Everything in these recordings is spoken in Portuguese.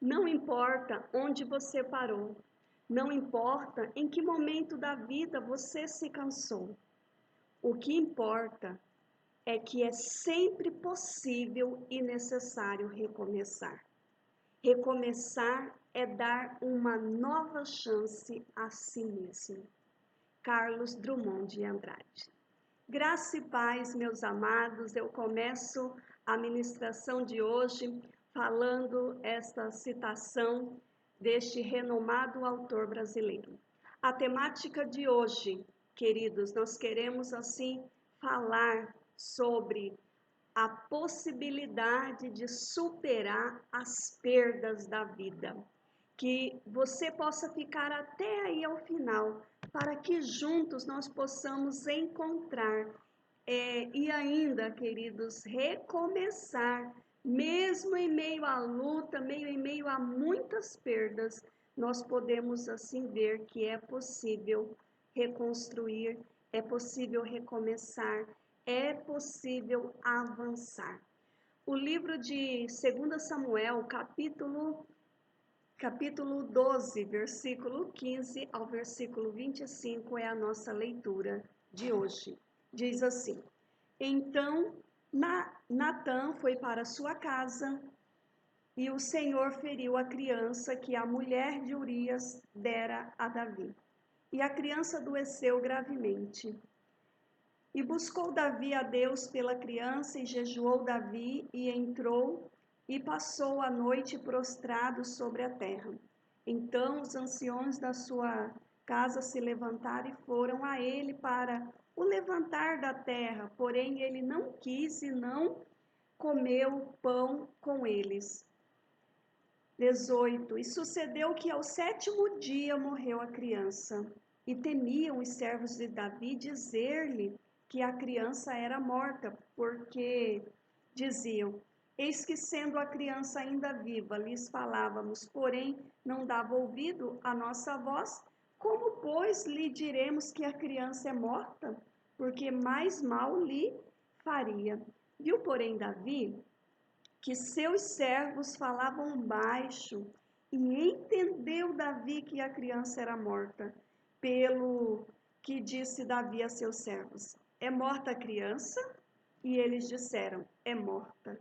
Não importa onde você parou, não importa em que momento da vida você se cansou. O que importa é que é sempre possível e necessário recomeçar. Recomeçar é dar uma nova chance a si mesmo. Carlos Drummond de Andrade. Graça e paz, meus amados, eu começo a ministração de hoje falando esta citação deste renomado autor brasileiro. A temática de hoje, queridos, nós queremos assim falar sobre a possibilidade de superar as perdas da vida. Que você possa ficar até aí ao final, para que juntos nós possamos encontrar e ainda, queridos, recomeçar, mesmo em meio à luta, em meio a muitas perdas, nós podemos assim ver que é possível reconstruir, é possível recomeçar, é possível avançar. O livro de 2 Samuel, capítulo 12, versículo 15 ao versículo 25 é a nossa leitura de hoje. Diz assim: Então Natã foi para sua casa e o Senhor feriu a criança que a mulher de Urias dera a Davi. E a criança adoeceu gravemente. E buscou Davi a Deus pela criança, e jejuou Davi, e entrou, e passou a noite prostrado sobre a terra. Então os anciões da sua casa se levantaram e foram a ele para o levantar da terra, porém ele não quis e não comeu pão com eles. 18. E sucedeu que ao 7º dia morreu a criança, e temiam os servos de Davi dizer-lhe que a criança era morta, porque diziam: Eis que sendo a criança ainda viva, lhes falávamos, porém não dava ouvido à nossa voz. Como, pois, lhe diremos que a criança é morta? Porque mais mal lhe faria. Viu, porém, Davi que seus servos falavam baixo, e entendeu Davi que a criança era morta, pelo que disse Davi a seus servos: É morta a criança? E eles disseram: É morta.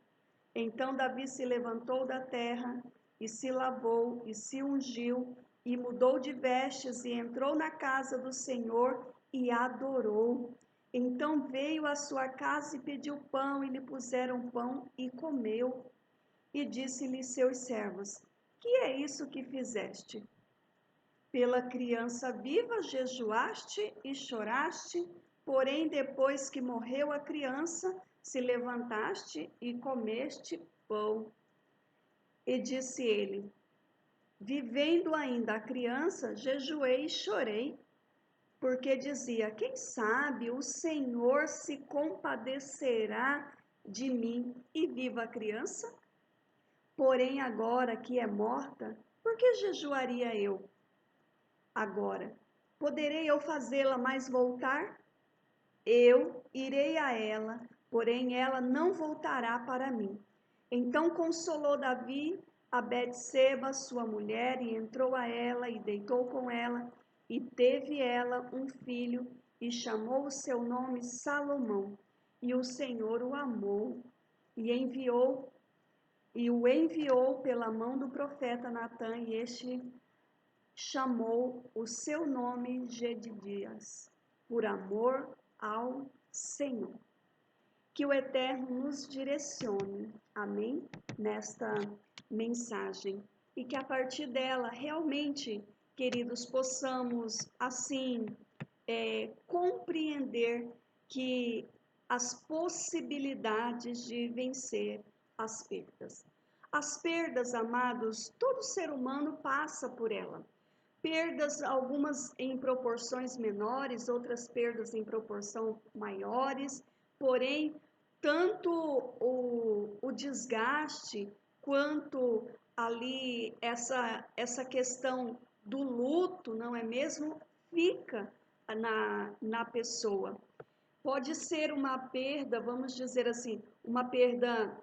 Então Davi se levantou da terra, e se lavou, e se ungiu, e mudou de vestes, e entrou na casa do Senhor, e adorou. Então veio à sua casa e pediu pão, e lhe puseram pão, e comeu. E disse-lhe seus servos: Que é isso que fizeste? Pela criança viva jejuaste e choraste, porém depois que morreu a criança, se levantaste e comeste pão. E disse ele: Vivendo ainda a criança, jejuei e chorei, porque dizia: Quem sabe o Senhor se compadecerá de mim e viva a criança? Porém, agora que é morta, por que jejuaria eu? Agora, poderei eu fazê-la mais voltar? Eu irei a ela, porém ela não voltará para mim. Então consolou Davi a Betseba, sua mulher, e entrou a ela e deitou com ela, e teve ela um filho, e chamou o seu nome Salomão. E o Senhor o amou, e o enviou pela mão do profeta Natã, e este chamou o seu nome Gedidias, por amor ao Senhor. Que o Eterno nos direcione, amém? Nesta mensagem. E que a partir dela, realmente, queridos, possamos, assim, compreender que as possibilidades de vencer as perdas. As perdas, amados, todo ser humano passa por ela. Perdas, algumas em proporções menores, outras perdas em proporção maiores, porém, tanto o desgaste quanto ali essa questão do luto, não é mesmo? Fica na pessoa. Pode ser uma perda, vamos dizer assim, uma perda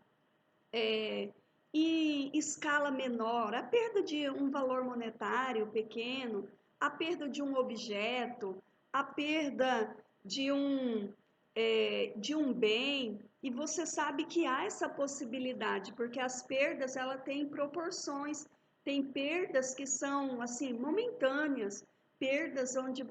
em escala menor, a perda de um valor monetário pequeno, a perda de um objeto, a perda de de um bem, e você sabe que há essa possibilidade, porque as perdas ela têm proporções, tem perdas que são assim momentâneas, perdas onde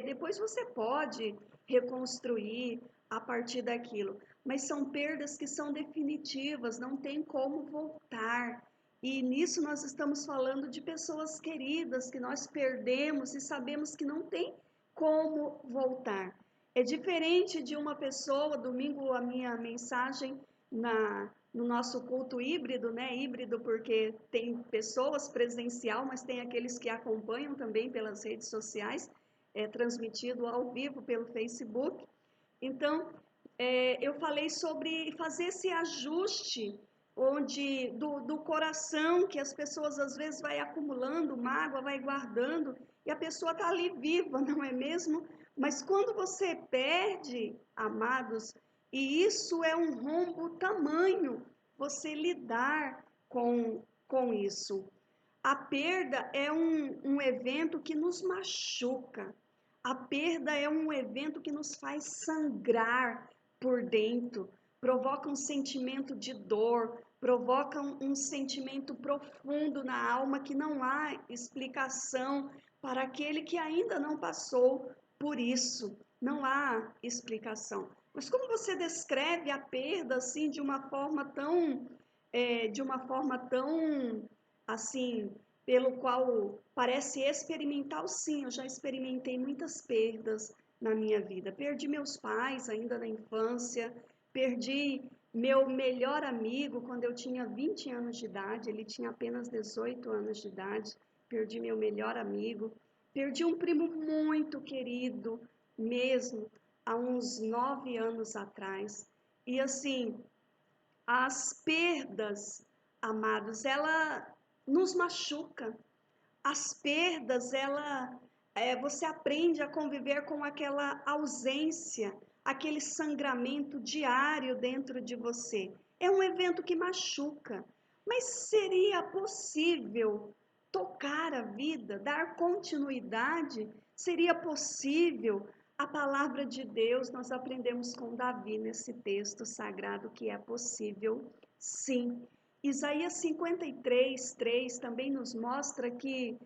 depois você pode reconstruir a partir daquilo, mas são perdas que são definitivas, não tem como voltar. E nisso nós estamos falando de pessoas queridas que nós perdemos e sabemos que não tem como voltar. É diferente de uma pessoa, domingo a minha mensagem no nosso culto híbrido, né? Híbrido porque tem pessoas presencial, mas tem aqueles que acompanham também pelas redes sociais, transmitido ao vivo pelo Facebook. Então, eu falei sobre fazer esse ajuste do coração, que as pessoas às vezes vai acumulando mágoa, vai guardando, e a pessoa está ali viva, não é mesmo? Mas quando você perde, amados, e isso é um rombo tamanho, você lidar com isso. A perda é um evento que nos machuca. A perda é um evento que nos faz sangrar por dentro, provoca um sentimento de dor, provoca um sentimento profundo na alma que não há explicação para aquele que ainda não passou por isso. Não há explicação. Mas como você descreve a perda assim de uma forma tão assim, pelo qual parece experimental, sim, eu já experimentei muitas perdas na minha vida. Perdi meus pais ainda na infância, perdi meu melhor amigo quando eu tinha 20 anos de idade, ele tinha apenas 18 anos de idade, perdi meu melhor amigo, perdi um primo muito querido, mesmo, há uns 9 anos atrás. E assim, as perdas, amados, ela nos machuca. As perdas, você aprende a conviver com aquela ausência, aquele sangramento diário dentro de você. É um evento que machuca, mas seria possível tocar a vida, dar continuidade? Seria possível? A palavra de Deus, nós aprendemos com Davi nesse texto sagrado que é possível, sim. Isaías 53, 3 também nos mostra que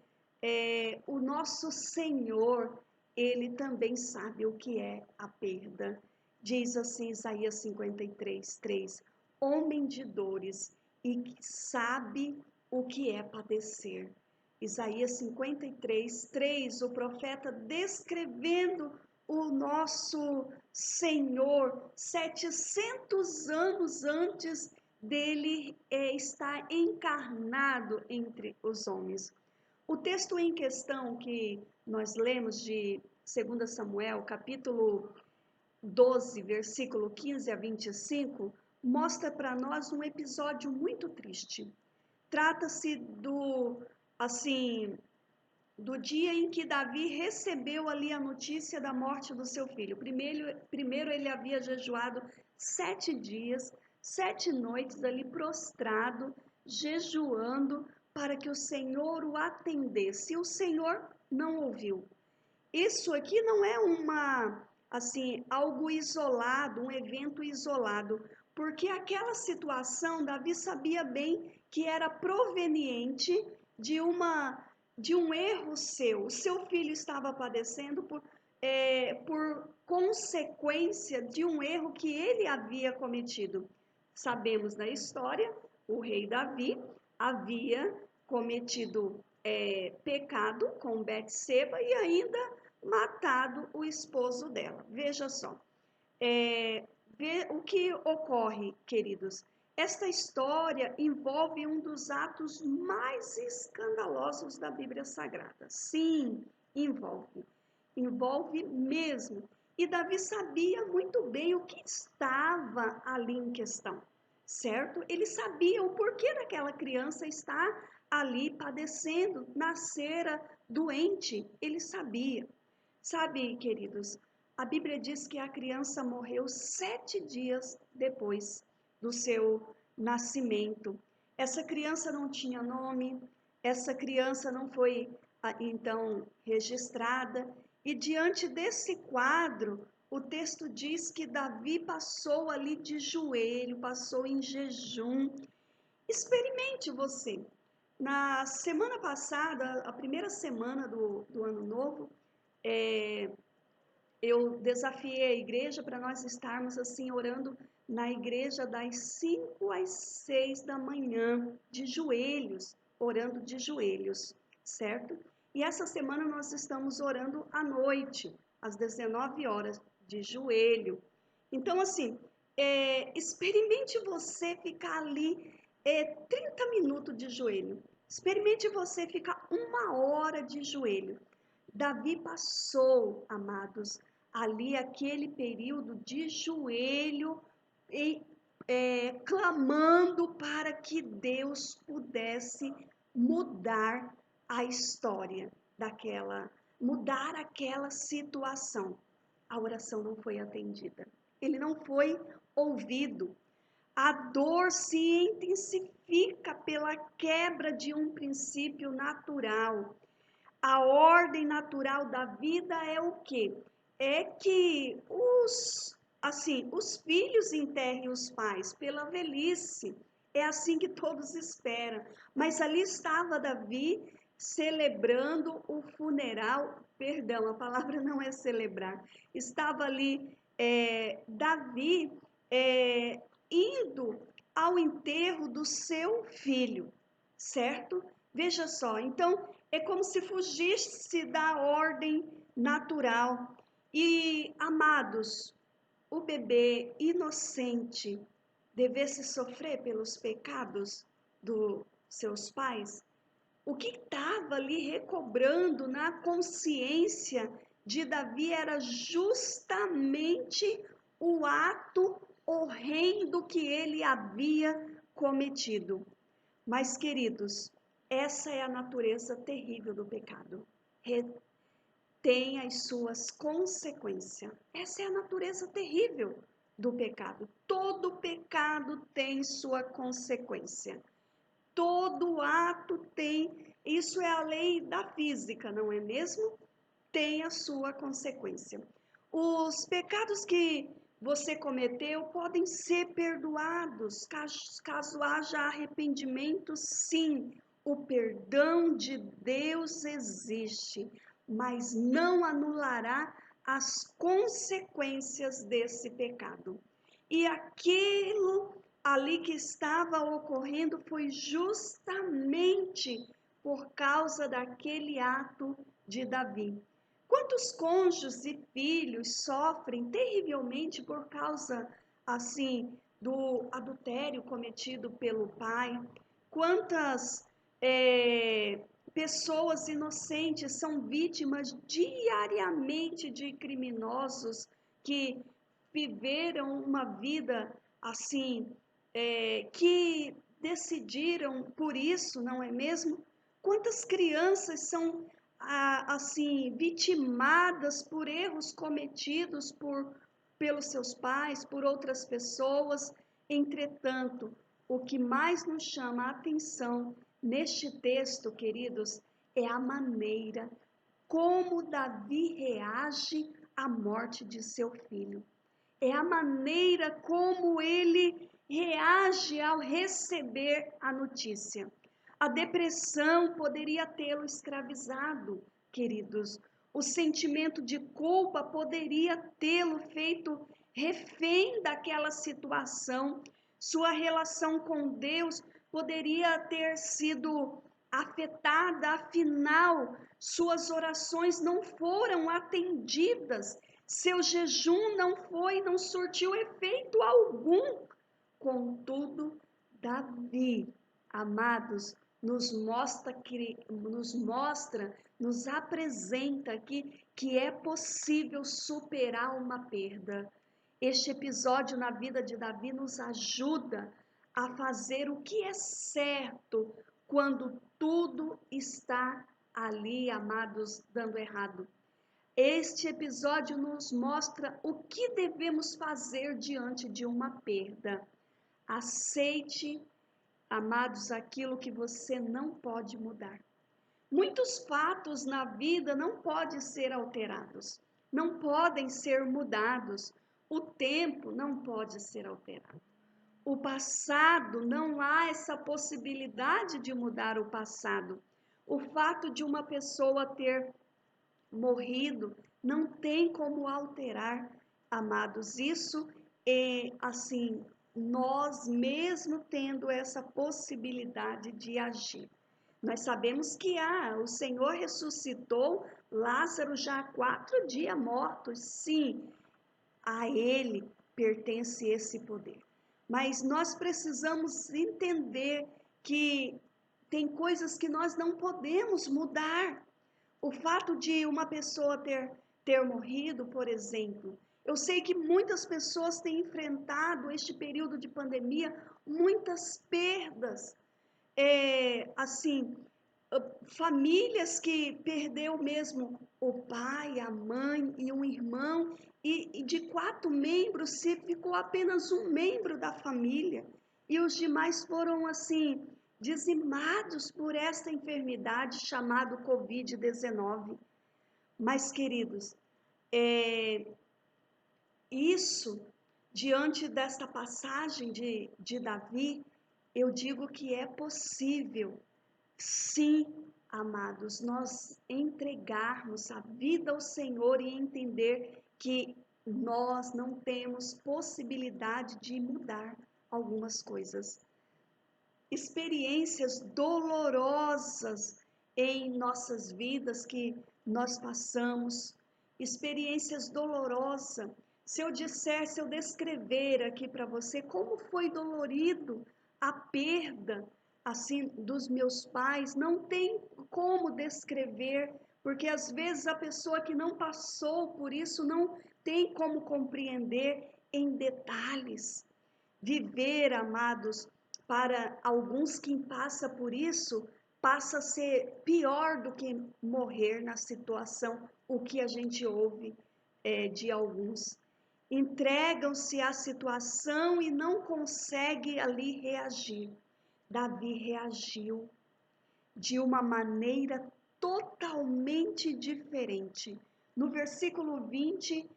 o nosso Senhor, ele também sabe o que é a perda. Diz assim Isaías 53, 3: homem de dores e que sabe o que é padecer. Isaías 53, 3, o profeta descrevendo o nosso Senhor 700 anos antes dele estar encarnado entre os homens. O texto em questão que nós lemos de 2 Samuel, capítulo 12, versículo 15 a 25, mostra para nós um episódio muito triste. Trata-se assim, do dia em que Davi recebeu ali a notícia da morte do seu filho. Primeiro ele havia jejuado 7 dias, 7 noites ali prostrado, jejuando para que o Senhor o atendesse. E o Senhor não ouviu. Isso aqui não é algo isolado, um evento isolado, porque aquela situação Davi sabia bem que era proveniente de de um erro seu. O seu filho estava padecendo por consequência de um erro que ele havia cometido. Sabemos da história, o rei Davi havia cometido pecado com Betseba e ainda matado o esposo dela. Veja só, o que ocorre, queridos. Esta história envolve um dos atos mais escandalosos da Bíblia Sagrada. Sim, envolve. Envolve mesmo. E Davi sabia muito bem o que estava ali em questão, certo? Ele sabia o porquê daquela criança estar ali padecendo, nascera doente. Ele sabia. Sabe, queridos, a Bíblia diz que a criança morreu 7 dias depois do seu nascimento. Essa criança não tinha nome, essa criança não foi então registrada, e diante desse quadro, o texto diz que Davi passou ali de joelho, passou em jejum. Experimente você. Na semana passada, a primeira semana do ano novo, eu desafiei a igreja para nós estarmos assim orando na igreja das 5 às 6 da manhã, de joelhos, orando de joelhos, certo? E essa semana nós estamos orando à noite, às 19 horas, de joelho. Então, assim, experimente você ficar ali 30 minutos de joelho. Experimente você ficar 1 hora de joelho. Davi passou, amados, ali aquele período de joelho e clamando para que Deus pudesse mudar a história mudar aquela situação. A oração não foi atendida. Ele não foi ouvido. A dor se intensifica pela quebra de um princípio natural. A ordem natural da vida é o quê? É que os filhos enterrem os pais pela velhice. É assim que todos esperam. Mas ali estava Davi celebrando o funeral, perdão, a palavra não é celebrar. Estava ali Davi indo ao enterro do seu filho, certo? Veja só, então é como se fugisse da ordem natural. E, amados, o bebê inocente devesse sofrer pelos pecados dos seus pais? O que estava ali recobrando na consciência de Davi era justamente o ato horrendo que ele havia cometido. Mas, queridos, essa é a natureza terrível do pecado. Tem as suas consequências. Essa é a natureza terrível do pecado. Todo pecado tem sua consequência. Todo ato tem, isso é a lei da física, não é mesmo? Tem a sua consequência. Os pecados que você cometeu podem ser perdoados, caso haja arrependimento, sim. O perdão de Deus existe, mas não anulará as consequências desse pecado. E aquilo ali que estava ocorrendo foi justamente por causa daquele ato de Davi. Quantos cônjuges e filhos sofrem terrivelmente por causa, assim, do adultério cometido pelo pai? Quantas pessoas inocentes são vítimas diariamente de criminosos que viveram uma vida assim, que decidiram por isso, não é mesmo? Quantas crianças são assim vitimadas por erros cometidos pelos seus pais, por outras pessoas? Entretanto, o que mais nos chama a atenção neste texto, queridos, é a maneira como Davi reage à morte de seu filho. É a maneira como ele reage ao receber a notícia. A depressão poderia tê-lo escravizado, queridos. O sentimento de culpa poderia tê-lo feito refém daquela situação. Sua relação com Deus poderia ter sido afetada, afinal, suas orações não foram atendidas. Seu jejum não surtiu efeito algum. Contudo, Davi, amados, nos apresenta aqui que é possível superar uma perda. Este episódio na vida de Davi nos ajuda a fazer o que é certo quando tudo está ali, amados, dando errado. Este episódio nos mostra o que devemos fazer diante de uma perda. Aceite amados, aquilo que você não pode mudar. Muitos fatos na vida não podem ser alterados, não podem ser mudados. O tempo não pode ser alterado. O passado, não há essa possibilidade de mudar o passado. O fato de uma pessoa ter morrido não tem como alterar, amados. Isso é assim, nós mesmo tendo essa possibilidade de agir. Nós sabemos que o Senhor ressuscitou Lázaro já há 4 dias morto. Sim, a Ele pertence esse poder. Mas nós precisamos entender que tem coisas que nós não podemos mudar. O fato de uma pessoa ter morrido, por exemplo, eu sei que muitas pessoas têm enfrentado este período de pandemia, muitas perdas, assim, famílias que perdeu mesmo o pai, a mãe e um irmão, e de 4 membros se ficou apenas um membro da família, e os demais foram assim dizimados por esta enfermidade chamada Covid-19. Mas, queridos, isso, diante desta passagem de Davi, eu digo que é possível, sim, amados, nós entregarmos a vida ao Senhor e entender que nós não temos possibilidade de mudar algumas coisas. Experiências dolorosas em nossas vidas que nós passamos, experiências dolorosas. Se eu descrever aqui para você como foi dolorido a perda assim dos meus pais, não tem como descrever, porque às vezes a pessoa que não passou por isso não tem como compreender em detalhes. Viver, amados, para alguns que passa por isso, passa a ser pior do que morrer na situação, o que a gente ouve de alguns. Entregam-se à situação e não conseguem ali reagir. Davi reagiu de uma maneira totalmente diferente. No versículo 20,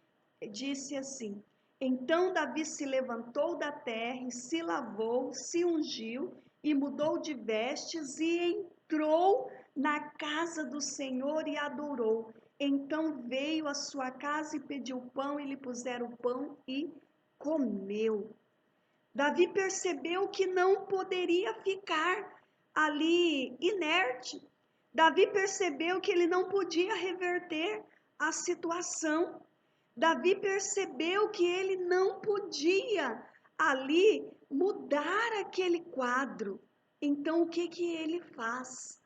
disse assim: Então Davi se levantou da terra e se lavou, se ungiu e mudou de vestes e entrou na casa do Senhor e adorou. Então veio à sua casa e pediu pão, e lhe puseram pão e comeu. Davi percebeu que não poderia ficar ali inerte. Davi percebeu que ele não podia reverter a situação. Davi percebeu que ele não podia ali mudar aquele quadro. Então o que que ele faz?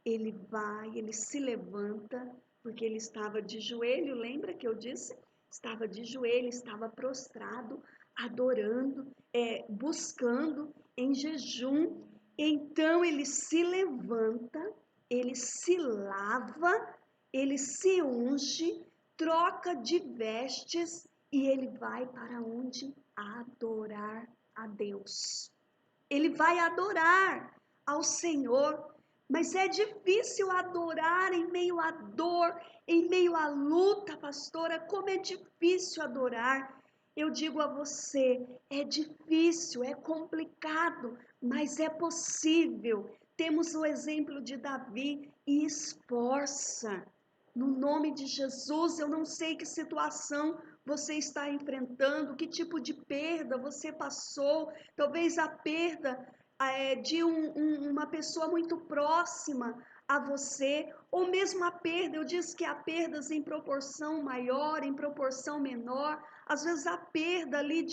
Ele vai, ele se levanta, porque ele estava de joelho, lembra que eu disse? Estava de joelho, estava prostrado, adorando, buscando em jejum. Então ele se levanta, ele se lava, ele se unge, troca de vestes e ele vai para onde? Adorar a Deus. Ele vai adorar ao Senhor, mas é difícil adorar em meio à dor, em meio à luta, pastora. Como é difícil adorar. Eu digo a você, é difícil, é complicado, mas é possível. Temos o exemplo de Davi e esforça. No nome de Jesus, eu não sei que situação você está enfrentando, que tipo de perda você passou, talvez a perda de uma pessoa muito próxima a você, ou mesmo a perda, eu disse que há perdas em proporção maior, em proporção menor, às vezes a perda ali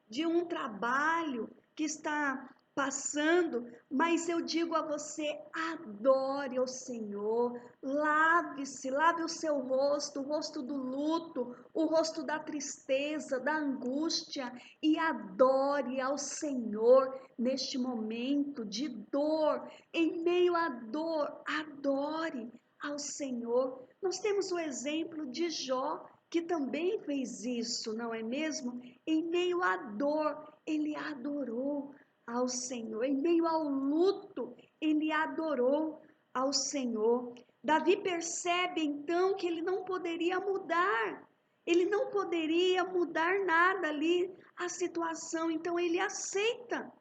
de um trabalho que está passando, mas eu digo a você, adore ao Senhor, lave-se, lave o rosto do luto, o rosto da tristeza, da angústia, e adore ao Senhor neste momento de dor, em meio à dor, adore ao Senhor. Nós temos o exemplo de Jó, que também fez isso, não é mesmo? Em meio à dor, ele adorou ao Senhor. Em meio ao luto, ele adorou ao Senhor. Davi percebe então que ele não poderia mudar. Ele não poderia mudar nada ali, a situação, então ele aceita.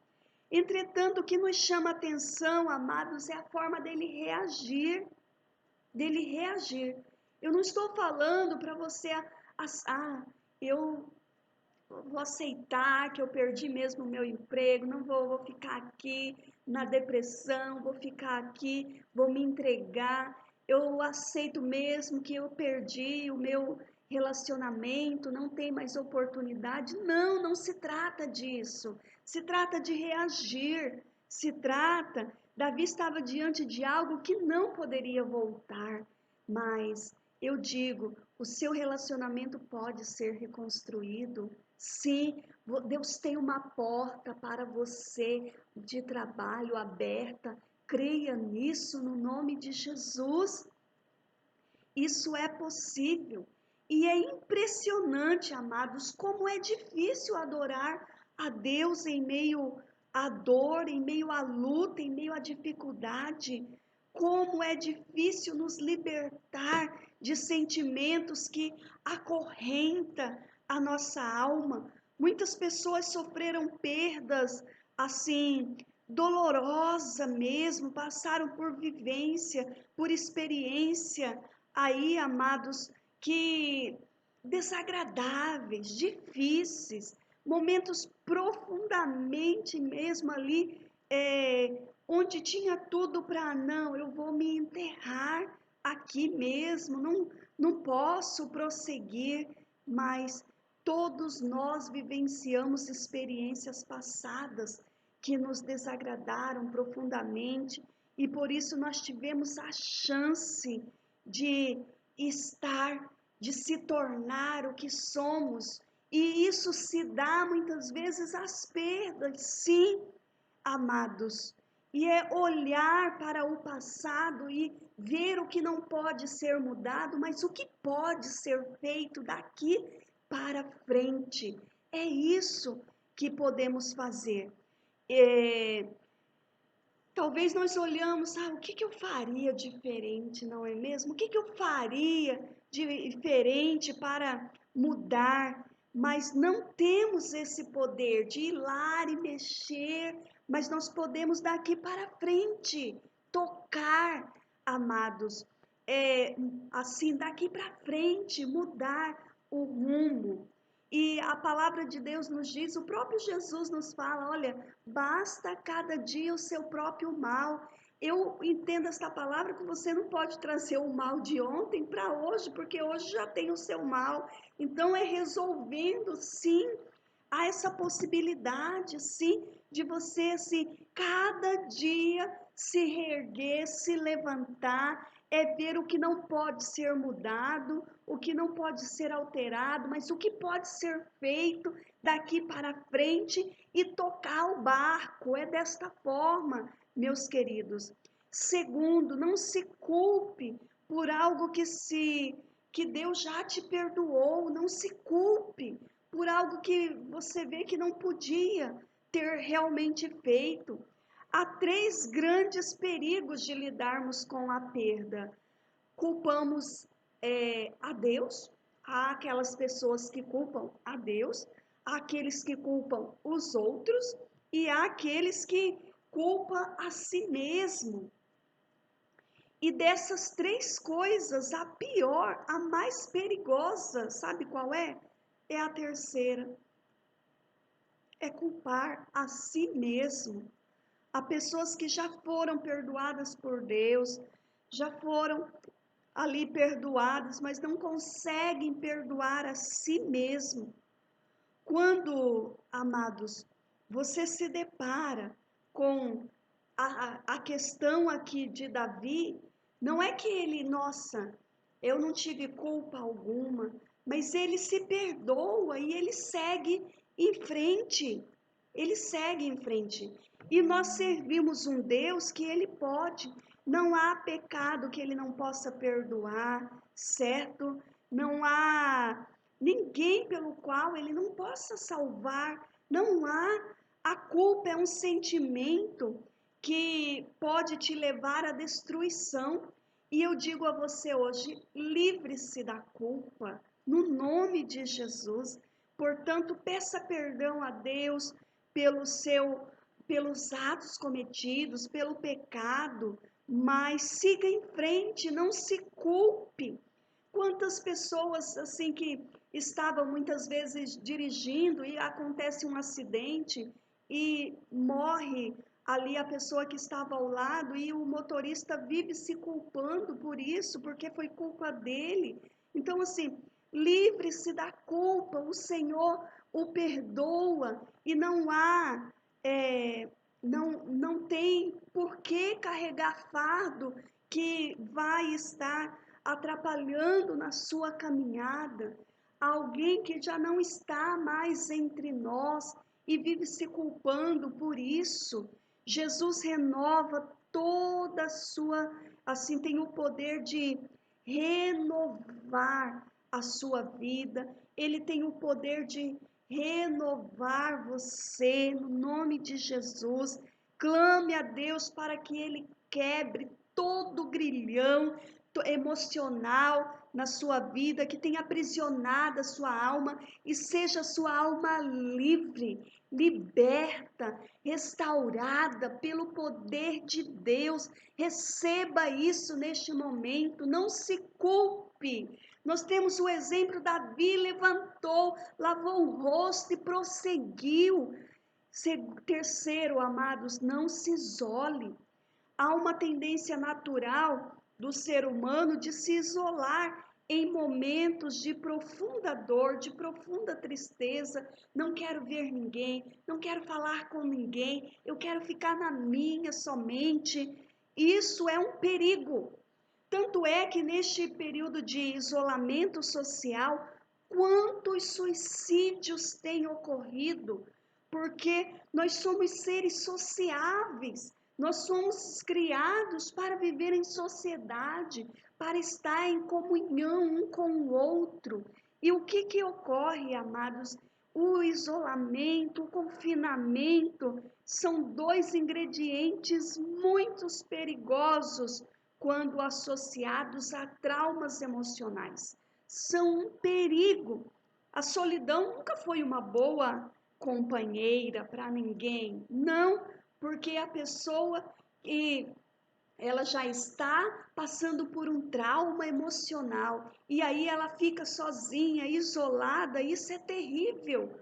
Entretanto, o que nos chama atenção, amados, é a forma dele reagir, Eu não estou falando para você, eu vou aceitar que eu perdi mesmo o meu emprego, não vou ficar aqui na depressão, vou ficar aqui, vou me entregar. Eu aceito mesmo que eu perdi o meu relacionamento, não tem mais oportunidade. Não, não se trata disso. Se trata de reagir. Davi estava diante de algo que não poderia voltar, mas eu digo, o seu relacionamento pode ser reconstruído. Sim, Deus tem uma porta para você de trabalho aberta. Creia nisso no nome de Jesus. Isso é possível. E é impressionante, amados, como é difícil adorar a Deus em meio à dor, em meio à luta, em meio à dificuldade. Como é difícil nos libertar de sentimentos que acorrenta a nossa alma. Muitas pessoas sofreram perdas assim, dolorosa mesmo, passaram por vivência, por experiência aí, amados, que desagradáveis, difíceis, momentos profundamente mesmo ali, onde tinha tudo para não, eu vou me enterrar aqui mesmo, não posso prosseguir, mas todos nós vivenciamos experiências passadas que nos desagradaram profundamente e por isso nós tivemos a chance de estar, de se tornar o que somos. E isso se dá muitas vezes às perdas, sim, amados. E é olhar para o passado e ver o que não pode ser mudado, mas o que pode ser feito daqui para frente. É isso que podemos fazer. Talvez nós olhamos, o que eu faria diferente, não é mesmo? O que eu faria diferente para mudar? Mas não temos esse poder de ir lá e mexer, mas nós podemos daqui para frente tocar, amados, assim, daqui para frente mudar o rumo. E a palavra de Deus nos diz, o próprio Jesus nos fala, olha, basta cada dia o seu próprio mal. Eu entendo esta palavra que você não pode trazer o mal de ontem para hoje, porque hoje já tem o seu mal. Então é resolvendo, sim, há essa possibilidade, sim, de você, assim, cada dia se reerguer, se levantar, ver o que não pode ser mudado, o que não pode ser alterado, mas o que pode ser feito daqui para frente e tocar o barco. É desta forma, meus queridos. Segundo, não se culpe por algo que Deus já te perdoou, não se culpe por algo que você vê que não podia ter realmente feito. Há três grandes perigos de lidarmos com a perda. Culpamos a Deus, há aquelas pessoas que culpam a Deus, há aqueles que culpam os outros e há aqueles que culpam a si mesmo. E dessas três coisas, a pior, a mais perigosa, sabe qual é? É a terceira. É culpar a si mesmo. Há pessoas que já foram perdoadas por Deus, já foram ali perdoadas, mas não conseguem perdoar a si mesmo. Quando, amados, você se depara com a questão aqui de Davi, não é que ele, nossa, eu não tive culpa alguma, mas ele se perdoa e ele segue em frente. Ele segue em frente. E nós servimos um Deus que ele pode. Não há pecado que ele não possa perdoar, certo? Não há ninguém pelo qual ele não possa salvar. Não há, A culpa é um sentimento que pode te levar à destruição. E eu digo a você hoje, livre-se da culpa, no nome de Jesus. Portanto, peça perdão a Deus pelos atos cometidos, pelo pecado, mas siga em frente, não se culpe. Quantas pessoas assim que estavam muitas vezes dirigindo e acontece um acidente e morre ali a pessoa que estava ao lado e o motorista vive se culpando por isso, porque foi culpa dele. Então, assim, livre-se da culpa, o Senhor o perdoa e não tem por que carregar fardo que vai estar atrapalhando na sua caminhada. Alguém que já não está mais entre nós e vive se culpando por isso. Jesus renova toda a sua, assim, tem o poder de renovar a sua vida, ele tem o poder de renovar você, no nome de Jesus. Clame a Deus para que ele quebre todo o grilhão emocional na sua vida, que tenha aprisionado a sua alma e seja a sua alma livre, liberta, restaurada pelo poder de Deus. Receba isso neste momento, não se culpe. Nós temos o exemplo: Davi levantou, lavou o rosto e prosseguiu. Terceiro, amados, não se isole. Há uma tendência natural do ser humano de se isolar em momentos de profunda dor, de profunda tristeza. Não quero ver ninguém, não quero falar com ninguém, eu quero ficar na minha somente. Isso é um perigo. Tanto é que neste período de isolamento social, quantos suicídios têm ocorrido? Porque nós somos seres sociáveis, nós somos criados para viver em sociedade, para estar em comunhão um com o outro. E o que ocorre, amados? O isolamento, o confinamento são dois ingredientes muito perigosos quando associados a traumas emocionais. São um perigo. A solidão nunca foi uma boa companheira para ninguém, não, porque a pessoa que ela já está passando por um trauma emocional e aí ela fica sozinha, isolada, isso é terrível.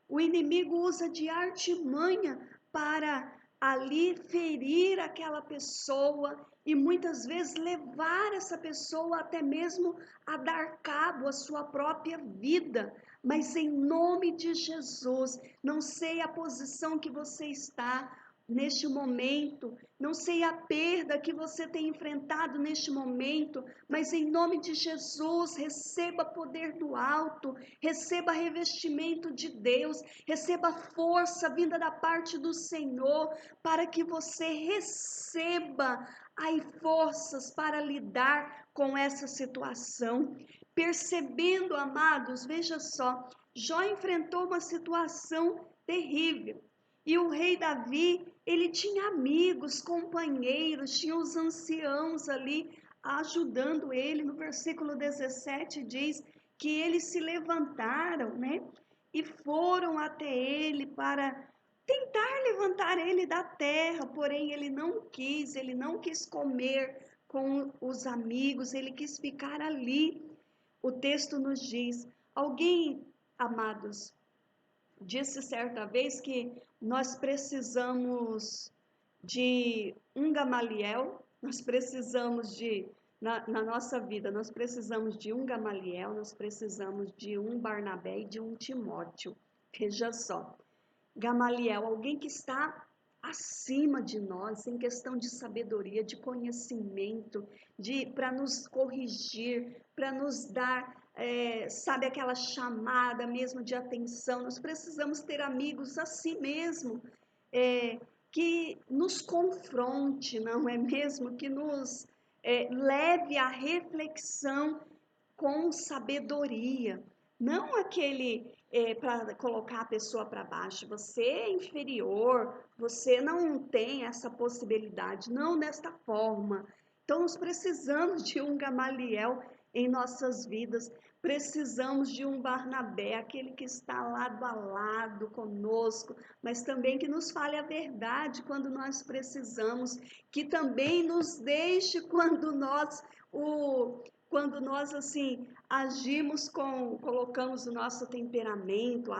O inimigo usa de artimanha para ali ferir aquela pessoa e muitas vezes levar essa pessoa até mesmo a dar cabo à sua própria vida. Mas em nome de Jesus, não sei a posição que você está neste momento, não sei a perda que você tem enfrentado neste momento, mas em nome de Jesus, receba poder do alto, receba revestimento de Deus, receba força vinda da parte do Senhor, para que você receba aí forças para lidar com essa situação. Percebendo, amados, veja só, Jó enfrentou uma situação terrível. E o rei Davi, ele tinha amigos, companheiros, tinha os anciãos ali ajudando ele. No versículo 17 diz que eles se levantaram, né? E foram até ele para tentar levantar ele da terra, porém ele não quis comer com os amigos, ele quis ficar ali. O texto nos diz, alguém, amados, disse certa vez que nós precisamos de um Gamaliel, nós precisamos na nossa vida, nós precisamos de um Gamaliel, nós precisamos de um Barnabé e de um Timóteo. Veja só, Gamaliel, alguém que está acima de nós em questão de sabedoria, de conhecimento, para nos corrigir, para nos dar, sabe, aquela chamada mesmo de atenção. Nós precisamos ter amigos assim mesmo, que nos confronte, não é mesmo? Que nos leve à reflexão com sabedoria. Não aquele para colocar a pessoa para baixo. Você é inferior, você não tem essa possibilidade, não desta forma. Então, nós precisamos de um Gamaliel em nossas vidas, precisamos de um Barnabé, aquele que está lado a lado conosco, mas também que nos fale a verdade quando nós precisamos, que também nos deixe quando nós assim agimos colocamos o nosso temperamento,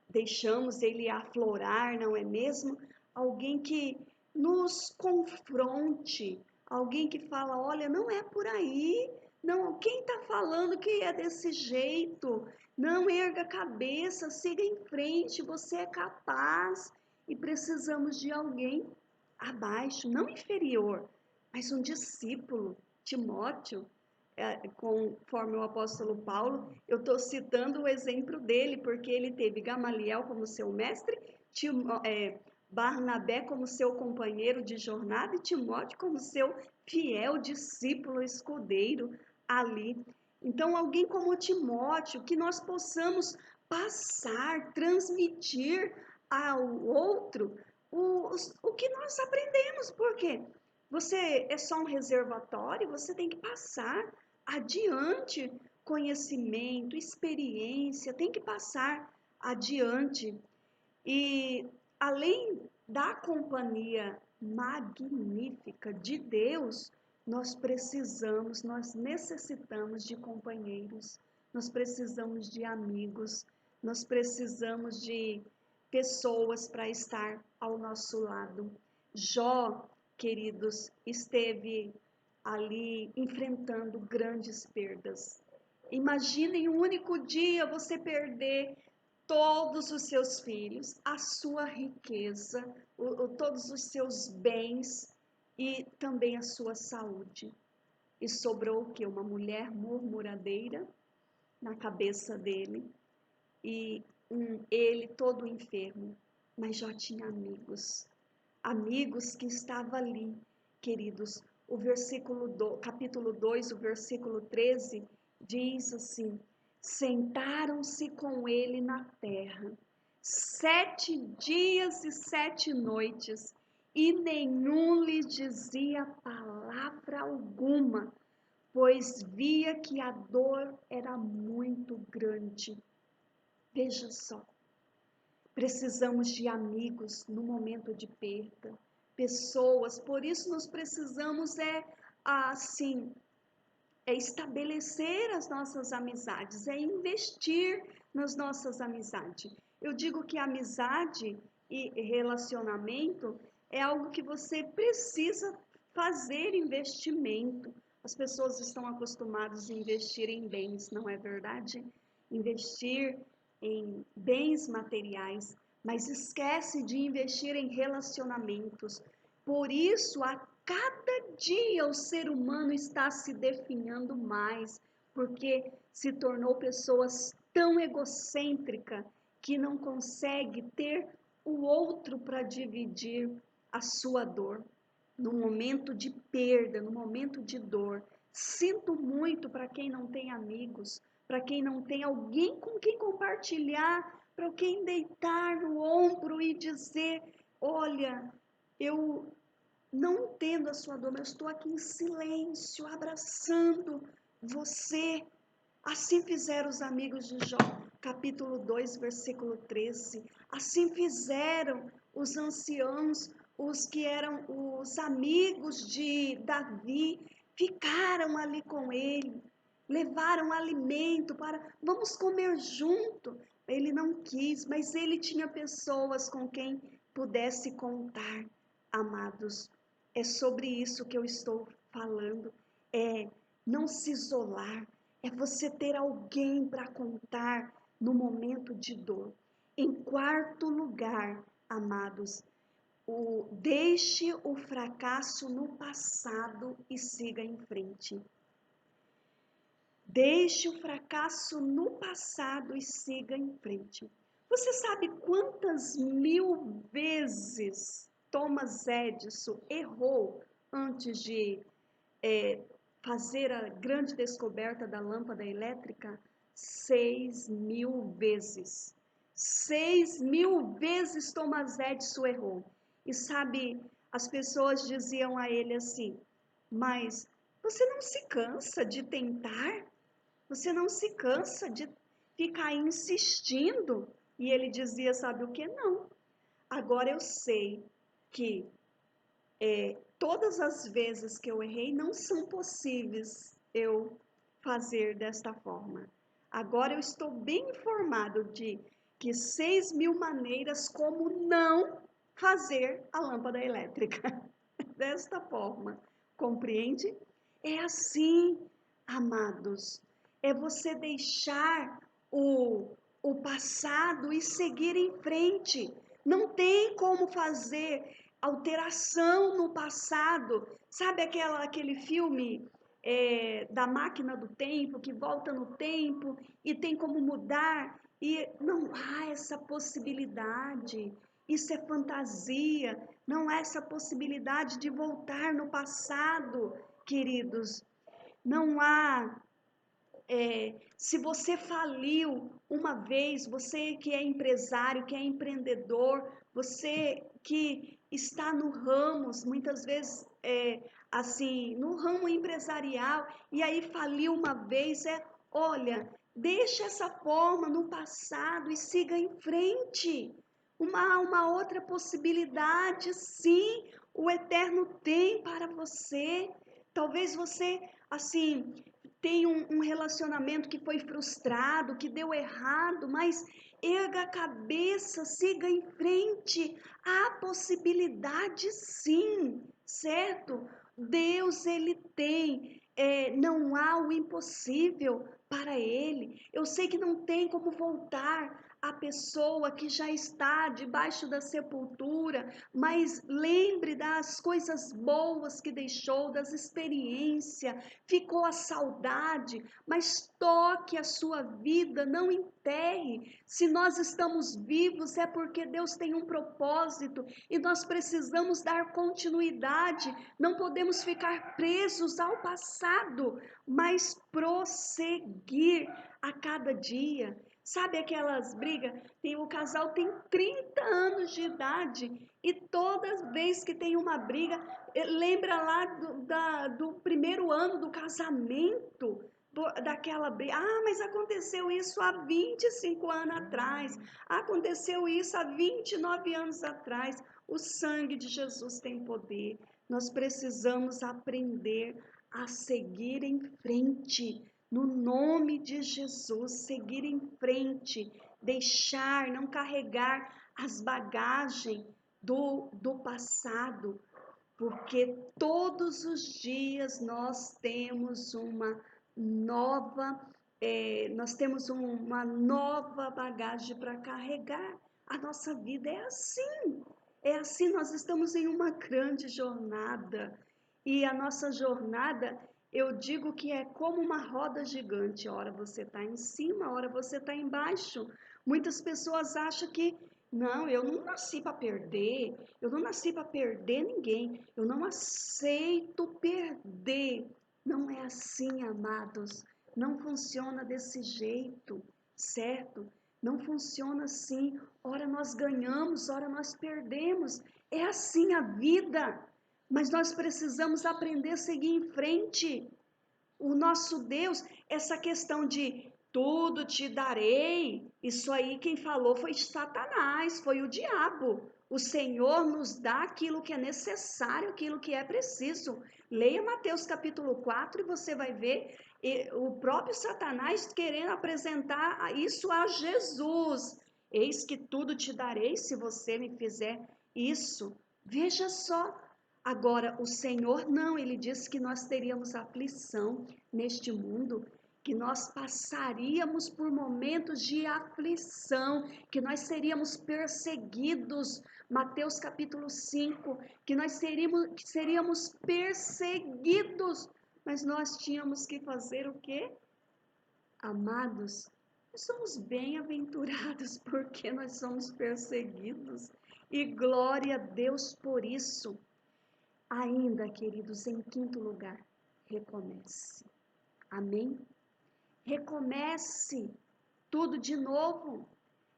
deixamos ele aflorar, não é mesmo? Alguém que nos confronte, alguém que fala, olha, não é por aí, não, quem está falando que é desse jeito? Não erga a cabeça, siga em frente, você é capaz. E precisamos de alguém abaixo, não inferior, mas um discípulo, Timóteo, conforme o apóstolo Paulo, eu estou citando o exemplo dele, porque ele teve Gamaliel como seu mestre, Barnabé como seu companheiro de jornada e Timóteo como seu fiel discípulo escudeiro ali. Então, alguém como Timóteo, que nós possamos passar, transmitir ao outro o que nós aprendemos, porque você é só um reservatório, você tem que passar adiante conhecimento, experiência, tem que passar adiante. E além da companhia magnífica de Deus, nós necessitamos de companheiros, nós precisamos de amigos, nós precisamos de pessoas para estar ao nosso lado. Jó, queridos, esteve ali enfrentando grandes perdas. Imagine em um único dia você perder todos os seus filhos, a sua riqueza, todos os seus bens e também a sua saúde. E sobrou o que? Uma mulher murmuradeira na cabeça dele e ele todo enfermo, mas já tinha amigos, amigos que estavam ali, queridos. O capítulo 2, o versículo 13, diz assim: sentaram-se com ele na terra, 7 dias e 7 noites, e nenhum lhe dizia palavra alguma, pois via que a dor era muito grande. Veja só, precisamos de amigos no momento de perda, pessoas, por isso nós precisamos assim, estabelecer as nossas amizades, investir nas nossas amizades. Eu digo que amizade e relacionamento é algo que você precisa fazer investimento. As pessoas estão acostumadas a investir em bens, não é verdade? Investir em bens materiais, mas esquece de investir em relacionamentos. Por isso, a cada dia o ser humano está se definhando mais, porque se tornou pessoas tão egocêntrica que não consegue ter o outro para dividir a sua dor. No momento de perda, no momento de dor, sinto muito para quem não tem amigos, para quem não tem alguém com quem compartilhar, para quem deitar no ombro e dizer: olha, eu não entendo a sua dor, mas estou aqui em silêncio, abraçando você. Assim fizeram os amigos de Jó, capítulo 2, versículo 13. Assim fizeram os anciãos, os que eram os amigos de Davi, ficaram ali com ele, levaram alimento vamos comer junto. Ele não quis, mas ele tinha pessoas com quem pudesse contar, amados. É sobre isso que eu estou falando, é não se isolar, é você ter alguém para contar no momento de dor. Em quarto lugar, amados, deixe o fracasso no passado e siga em frente. Deixe o fracasso no passado e siga em frente. Você sabe quantas mil vezes Thomas Edison errou antes de fazer a grande descoberta da lâmpada elétrica? 6.000 vezes. 6.000 vezes Thomas Edison errou. E sabe, as pessoas diziam a ele assim, mas você não se cansa de tentar? Você não se cansa de ficar insistindo? E ele dizia, sabe o que? Não. Agora eu sei que todas as vezes que eu errei não são possíveis eu fazer desta forma. Agora eu estou bem informado de que 6.000 maneiras como não fazer a lâmpada elétrica desta forma. Compreende? É assim, amados. É você deixar o passado e seguir em frente. Não tem como fazer alteração no passado. Sabe aquele filme da máquina do tempo, que volta no tempo e tem como mudar? E não há essa possibilidade. Isso é fantasia. Não há essa possibilidade de voltar no passado, queridos. Não há. Se você faliu uma vez, você que é empresário, que é empreendedor, você que está no ramo, muitas vezes assim, no ramo empresarial, e aí faliu uma vez, olha, deixa essa forma no passado e siga em frente. Uma outra possibilidade, sim, o Eterno tem para você. Talvez você, assim, tem um relacionamento que foi frustrado, que deu errado, mas erga a cabeça, siga em frente. Há possibilidade sim, certo? Deus, Ele tem, não há o impossível para Ele. Eu sei que não tem como voltar a pessoa que já está debaixo da sepultura, mas lembre das coisas boas que deixou, das experiências, ficou a saudade, mas toque a sua vida, não enterre. Se nós estamos vivos é porque Deus tem um propósito e nós precisamos dar continuidade, não podemos ficar presos ao passado, mas prosseguir a cada dia. Sabe aquelas brigas? O casal tem 30 anos de idade e toda vez que tem uma briga, lembra lá do primeiro ano do casamento, daquela briga. Ah, mas aconteceu isso há 25 anos atrás. Aconteceu isso há 29 anos atrás. O sangue de Jesus tem poder. Nós precisamos aprender a seguir em frente. No nome de Jesus, seguir em frente, deixar, não carregar as bagagens do passado, porque todos os dias nós temos uma nova bagagem para carregar. A nossa vida é assim, nós estamos em uma grande jornada, e a nossa jornada, eu digo que é como uma roda gigante, ora você está em cima, ora você está embaixo. Muitas pessoas acham que não, eu não nasci para perder, eu não nasci para perder ninguém, eu não aceito perder. Não é assim, amados, não funciona desse jeito, certo? Não funciona assim, ora nós ganhamos, ora nós perdemos, é assim a vida, mas nós precisamos aprender a seguir em frente. O nosso Deus, essa questão de tudo te darei, isso aí quem falou foi Satanás, foi o diabo. O Senhor nos dá aquilo que é necessário, aquilo que é preciso. Leia Mateus capítulo 4 e você vai ver o próprio Satanás querendo apresentar isso a Jesus. Eis que tudo te darei se você me fizer isso. Veja só, agora, o Senhor não, ele disse que nós teríamos aflição neste mundo, que nós passaríamos por momentos de aflição, que nós seríamos perseguidos. Mateus capítulo 5, que nós seríamos perseguidos, mas nós tínhamos que fazer o quê? Amados, nós somos bem-aventurados porque nós somos perseguidos, e glória a Deus por isso. Ainda, queridos, em quinto lugar, recomece. Amém? Recomece tudo de novo.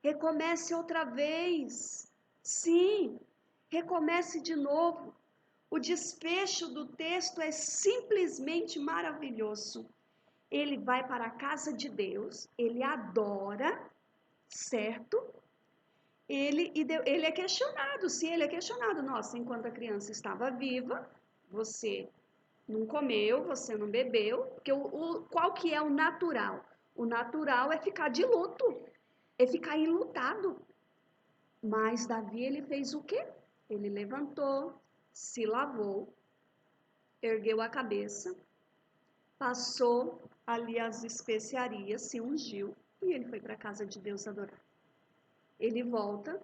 Recomece outra vez. Sim, recomece de novo. O desfecho do texto é simplesmente maravilhoso. Ele vai para a casa de Deus, ele adora, certo? Ele é questionado, sim, ele é questionado. Nossa, enquanto a criança estava viva, você não comeu, você não bebeu, porque qual que é o natural? O natural é ficar de luto, é ficar enlutado. Mas Davi, ele fez o quê? Ele levantou, se lavou, ergueu a cabeça, passou ali as especiarias, se ungiu e ele foi para a casa de Deus adorar. Ele volta,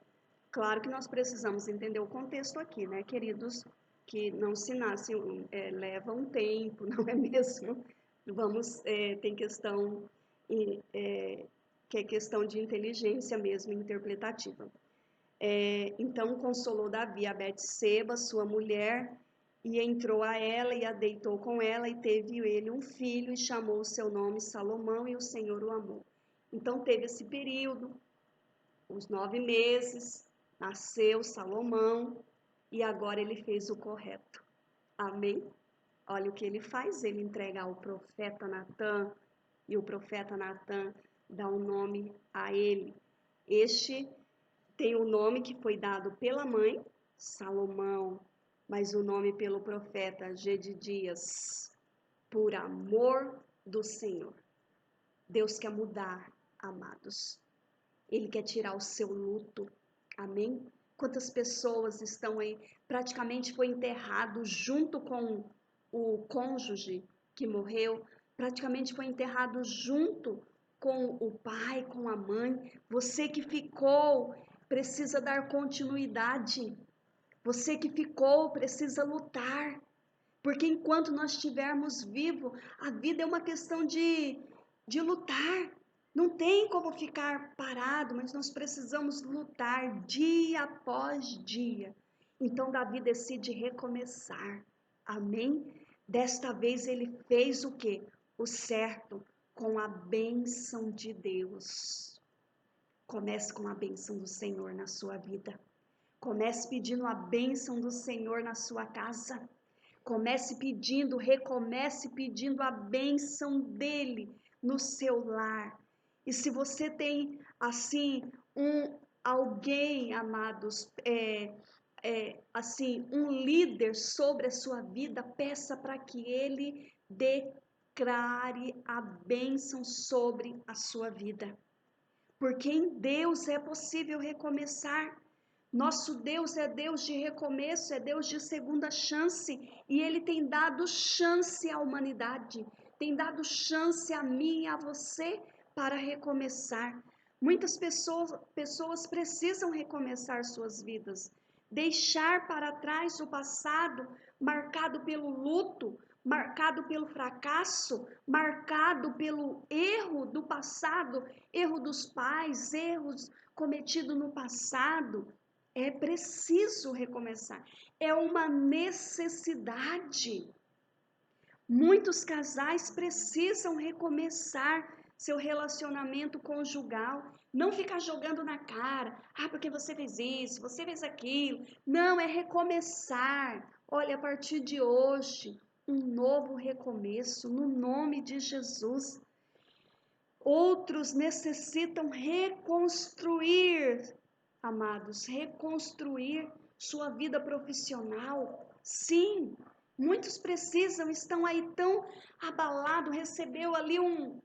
claro que nós precisamos entender o contexto aqui, né, queridos, que não se nasce, leva um tempo, não é mesmo? Tem questão, que é questão de inteligência mesmo, interpretativa. Então consolou Davi a Betseba, sua mulher, e entrou a ela e a deitou com ela, e teve ele um filho, e chamou o seu nome Salomão, e o Senhor o amou. Então teve esse período, uns 9 meses, nasceu Salomão, e agora ele fez o correto. Amém? Olha o que ele faz, ele entrega ao profeta Natã, e o profeta Natã dá um nome a ele. Este tem o nome que foi dado pela mãe, Salomão, mas o nome pelo profeta Gedidias, por amor do Senhor. Deus quer mudar, amados. Ele quer tirar o seu luto. Amém? Quantas pessoas estão aí, praticamente foi enterrado junto com o cônjuge que morreu, praticamente foi enterrado junto com o pai, com a mãe. Você que ficou, precisa dar continuidade. Você que ficou, precisa lutar. Porque enquanto nós estivermos vivos, a vida é uma questão de lutar. Não tem como ficar parado, mas nós precisamos lutar dia após dia. Então Davi decide recomeçar. Amém? Desta vez ele fez o quê? O certo, com a bênção de Deus. Comece com a bênção do Senhor na sua vida. Comece pedindo a bênção do Senhor na sua casa. Recomece pedindo a bênção dele no seu lar. E se você tem, assim, alguém, amados, assim, um líder sobre a sua vida, peça para que ele declare a bênção sobre a sua vida. Porque em Deus é possível recomeçar. Nosso Deus é Deus de recomeço, é Deus de segunda chance, e Ele tem dado chance à humanidade, tem dado chance a mim e a você para recomeçar. Muitas pessoas precisam recomeçar suas vidas, deixar para trás o passado marcado pelo luto, marcado pelo fracasso, marcado pelo erro do passado, erro dos pais, erros cometidos no passado. É preciso recomeçar, é uma necessidade. Muitos casais precisam recomeçar seu relacionamento conjugal, não ficar jogando na cara, porque você fez isso, você fez aquilo. Não, é recomeçar. Olha, a partir de hoje, um novo recomeço, no nome de Jesus. Outros necessitam reconstruir, amados, reconstruir sua vida profissional. Sim, muitos estão aí tão abalados, recebeu ali um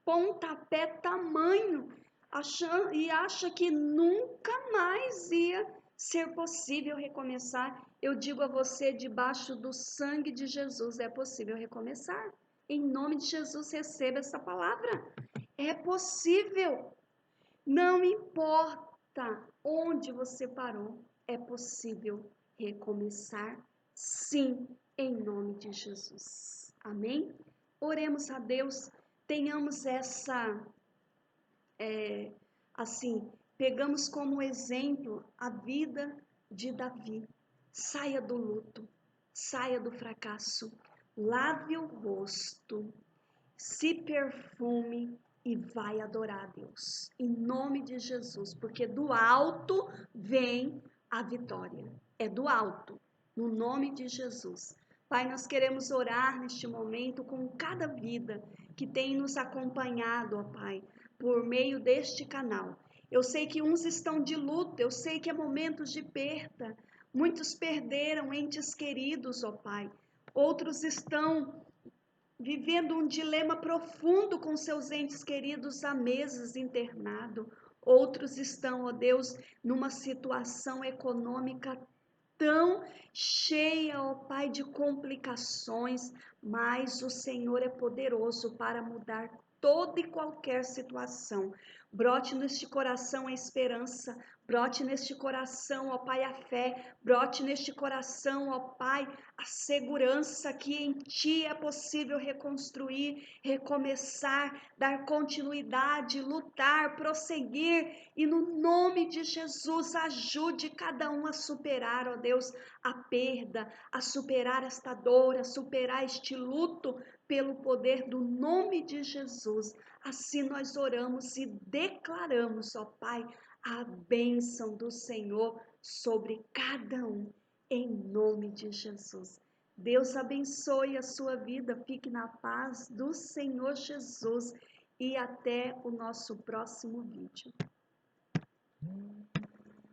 pontapé tamanho, acha que nunca mais ia ser possível recomeçar. Eu digo a você, debaixo do sangue de Jesus é possível recomeçar. Em nome de Jesus, receba essa palavra. É possível. Não importa onde você parou, é possível recomeçar, sim, em nome de Jesus. Amém? Oremos a Deus, tenhamos pegamos como exemplo a vida de Davi. Saia do luto, saia do fracasso, lave o rosto se perfume e vai adorar a Deus, em nome de Jesus, porque do alto vem a vitória, é do alto, no nome de Jesus. Pai, nós queremos orar neste momento com cada vida que tem nos acompanhado, ó Pai, por meio deste canal. Eu sei que uns estão de luto, eu sei que é momentos de perda, muitos perderam entes queridos, ó Pai, outros estão vivendo um dilema profundo com seus entes queridos há meses internado. Outros estão, ó Deus, numa situação econômica tão cheia, ó Pai, de complicações, mas o Senhor é poderoso para mudar toda e qualquer situação. Brote neste coração a esperança, brote neste coração, ó Pai, a fé, brote neste coração, ó Pai, a segurança que em Ti é possível reconstruir, recomeçar, dar continuidade, lutar, prosseguir, e no nome de Jesus ajude cada um a superar, ó Deus, a perda, a superar esta dor, a superar este luto, pelo poder do nome de Jesus. Assim nós oramos e declaramos, ó Pai, a bênção do Senhor sobre cada um, em nome de Jesus. Deus abençoe a sua vida, fique na paz do Senhor Jesus e até o nosso próximo vídeo.